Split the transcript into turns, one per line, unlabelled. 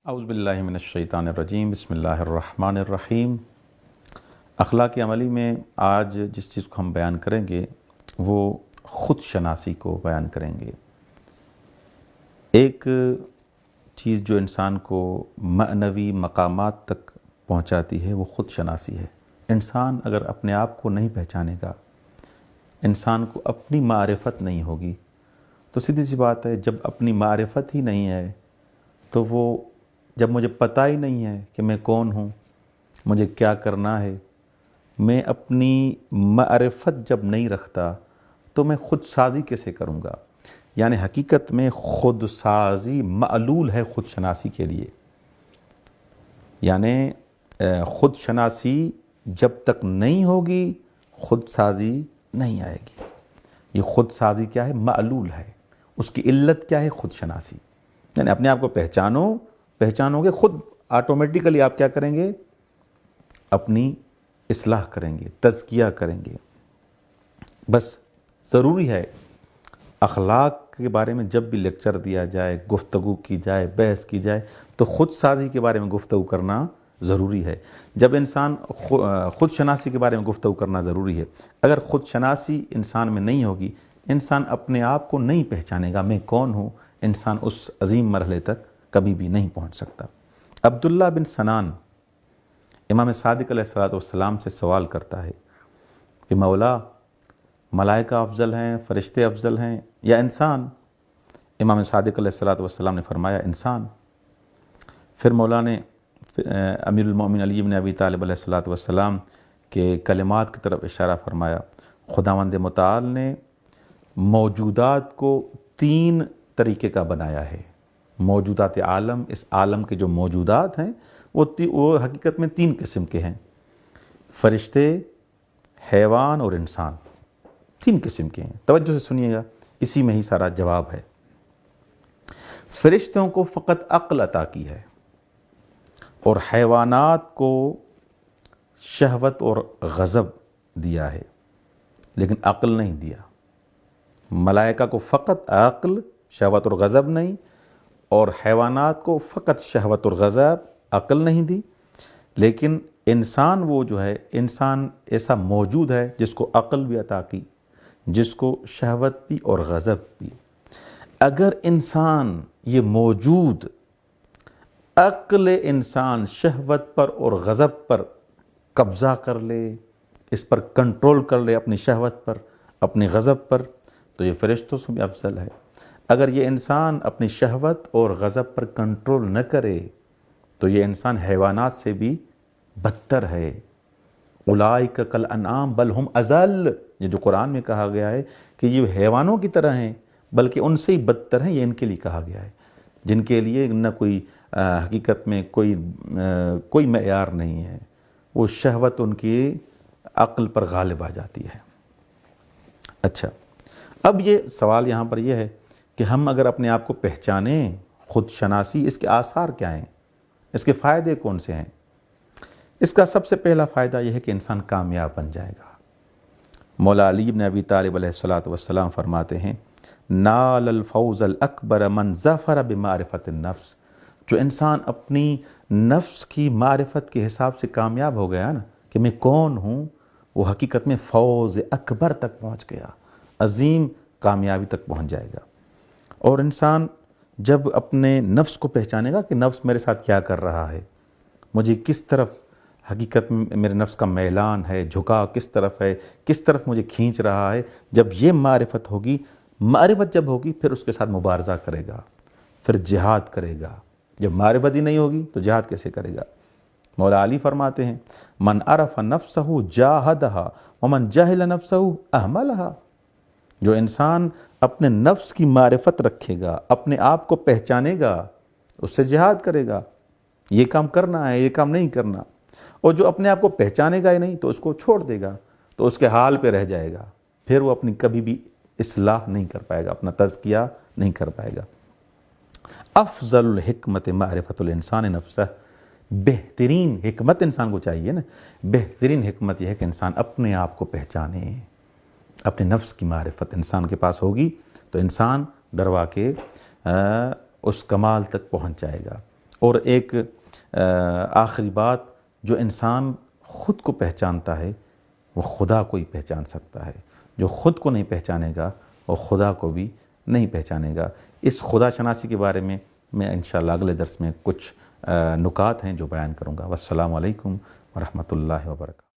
اعوذ باللہ من الشیطان الرجیم، بسم اللہ الرحمن الرحیم۔ اخلاق عملی میں آج جس چیز کو ہم بیان کریں گے وہ خود شناسی کو بیان کریں گے۔ ایک چیز جو انسان کو معنوی مقامات تک پہنچاتی ہے وہ خود شناسی ہے۔ انسان اگر اپنے آپ کو نہیں پہچانے گا، انسان کو اپنی معرفت نہیں ہوگی، تو سیدھی سی بات ہے جب اپنی معرفت ہی نہیں ہے تو وہ جب مجھے پتہ ہی نہیں ہے کہ میں کون ہوں، مجھے کیا کرنا ہے، میں اپنی معرفت جب نہیں رکھتا تو میں خود سازی کیسے کروں گا؟ یعنی حقیقت میں خود سازی معلول ہے خود شناسی کے لیے۔ یعنی خود شناسی جب تک نہیں ہوگی خود سازی نہیں آئے گی۔ یہ خود سازی کیا ہے؟ معلول ہے۔ اس کی علت کیا ہے؟ خود شناسی۔ یعنی اپنے آپ کو پہچانو گے، خود آٹومیٹیکلی آپ کیا کریں گے؟ اپنی اصلاح کریں گے، تزکیہ کریں گے۔ بس ضروری ہے اخلاق کے بارے میں جب بھی لیکچر دیا جائے، گفتگو کی جائے، بحث کی جائے تو خود سازی کے بارے میں گفتگو کرنا ضروری ہے۔ جب انسان خود شناسی کے بارے میں گفتگو کرنا ضروری ہے۔ اگر خود شناسی انسان میں نہیں ہوگی، انسان اپنے آپ کو نہیں پہچانے گا، میں کون ہوں، انسان اس عظیم مرحلے تک کبھی بھی نہیں پہنچ سکتا۔ عبداللہ بن سنان امام صادق علیہ السلام سے سوال کرتا ہے کہ مولا، ملائکہ افضل ہیں، فرشتے افضل ہیں یا انسان؟ امام صادق علیہ السلام نے فرمایا انسان۔ پھر مولا نے امیر المومنین علی بن ابی طالب علیہ السلام کے کلمات کی طرف اشارہ فرمایا۔ خداوند متعال نے موجودات کو 3 طریقے کا بنایا ہے۔ موجودات عالم، اس عالم کے جو موجودات ہیں وہ حقیقت میں 3 قسم کے ہیں: فرشتے، حیوان اور انسان۔ 3 قسم کے ہیں۔ توجہ سے سنیے گا، اسی میں ہی سارا جواب ہے۔ فرشتوں کو فقط عقل عطا کی ہے اور حیوانات کو شہوت اور غضب دیا ہے، لیکن عقل نہیں دیا۔ ملائکہ کو فقط عقل، شہوت اور غضب نہیں، اور حیوانات کو فقط شہوت اور غضب، عقل نہیں دی۔ لیکن انسان وہ جو ہے، انسان ایسا موجود ہے جس کو عقل بھی عطا کی، جس کو شہوت بھی اور غضب بھی۔ اگر انسان یہ موجود عقل انسان شہوت پر اور غضب پر قبضہ کر لے، اس پر کنٹرول کر لے، اپنی شہوت پر، اپنی غضب پر، تو یہ فرشتوں سے بھی افضل ہے۔ اگر یہ انسان اپنی شہوت اور غضب پر کنٹرول نہ کرے تو یہ انسان حیوانات سے بھی بدتر ہے۔ اولئک کالانعام بل ہم اضل، یہ جو قرآن میں کہا گیا ہے کہ یہ حیوانوں کی طرح ہیں بلکہ ان سے ہی بدتر ہیں، یہ ان کے لیے کہا گیا ہے جن کے لیے نہ کوئی حقیقت میں کوئی معیار نہیں ہے۔ وہ شہوت ان کی عقل پر غالب آ جاتی ہے۔ اچھا، اب یہ سوال یہاں پر یہ ہے کہ ہم اگر اپنے آپ کو پہچانیں، خود شناسی، اس کے آثار کیا ہیں، اس کے فائدے کون سے ہیں؟ اس کا سب سے پہلا فائدہ یہ ہے کہ انسان کامیاب بن جائے گا۔ مولا علی بن ابی طالب علیہ السلام فرماتے ہیں نال الفوز الاکبر من ظفر بمعرفت النفس۔ جو انسان اپنی نفس کی معرفت کے حساب سے کامیاب ہو گیا نا کہ میں کون ہوں، وہ حقیقت میں فوز اکبر تک پہنچ گیا، عظیم کامیابی تک پہنچ جائے گا۔ اور انسان جب اپنے نفس کو پہچانے گا کہ نفس میرے ساتھ کیا کر رہا ہے، مجھے کس طرف حقیقت میں میرے نفس کا میلان ہے، جھکاؤ کس طرف ہے، کس طرف مجھے کھینچ رہا ہے، جب یہ معرفت ہوگی، معرفت جب ہوگی پھر اس کے ساتھ مبارزہ کرے گا، پھر جہاد کرے گا۔ جب معرفت ہی نہیں ہوگی تو جہاد کیسے کرے گا؟ مولا علی فرماتے ہیں من عرف نفسہ جاہدہا ومن جہل نفسہ اہملہا۔ جو انسان اپنے نفس کی معرفت رکھے گا، اپنے آپ کو پہچانے گا، اس سے جہاد کرے گا، یہ کام کرنا ہے، یہ کام نہیں کرنا۔ اور جو اپنے آپ کو پہچانے گا ہی نہیں تو اس کو چھوڑ دے گا، تو اس کے حال پہ رہ جائے گا، پھر وہ اپنی کبھی بھی اصلاح نہیں کر پائے گا، اپنا تزکیہ نہیں کر پائے گا۔ افضل الحکمت معرفت الانسان نفسہ۔ بہترین حکمت انسان کو چاہیے نا، بہترین حکمت یہ ہے کہ انسان اپنے آپ کو پہچانے۔ اپنے نفس کی معرفت انسان کے پاس ہوگی تو انسان دروا کے اس کمال تک پہنچ جائے گا۔ اور ایک آخری بات، جو انسان خود کو پہچانتا ہے وہ خدا کو ہی پہچان سکتا ہے، جو خود کو نہیں پہچانے گا وہ خدا کو بھی نہیں پہچانے گا۔ اس خدا شناسی کے بارے میں انشاءاللہ اگلے درس میں کچھ نکات ہیں جو بیان کروں گا۔ والسلام علیکم ورحمۃ اللہ وبرکاتہ۔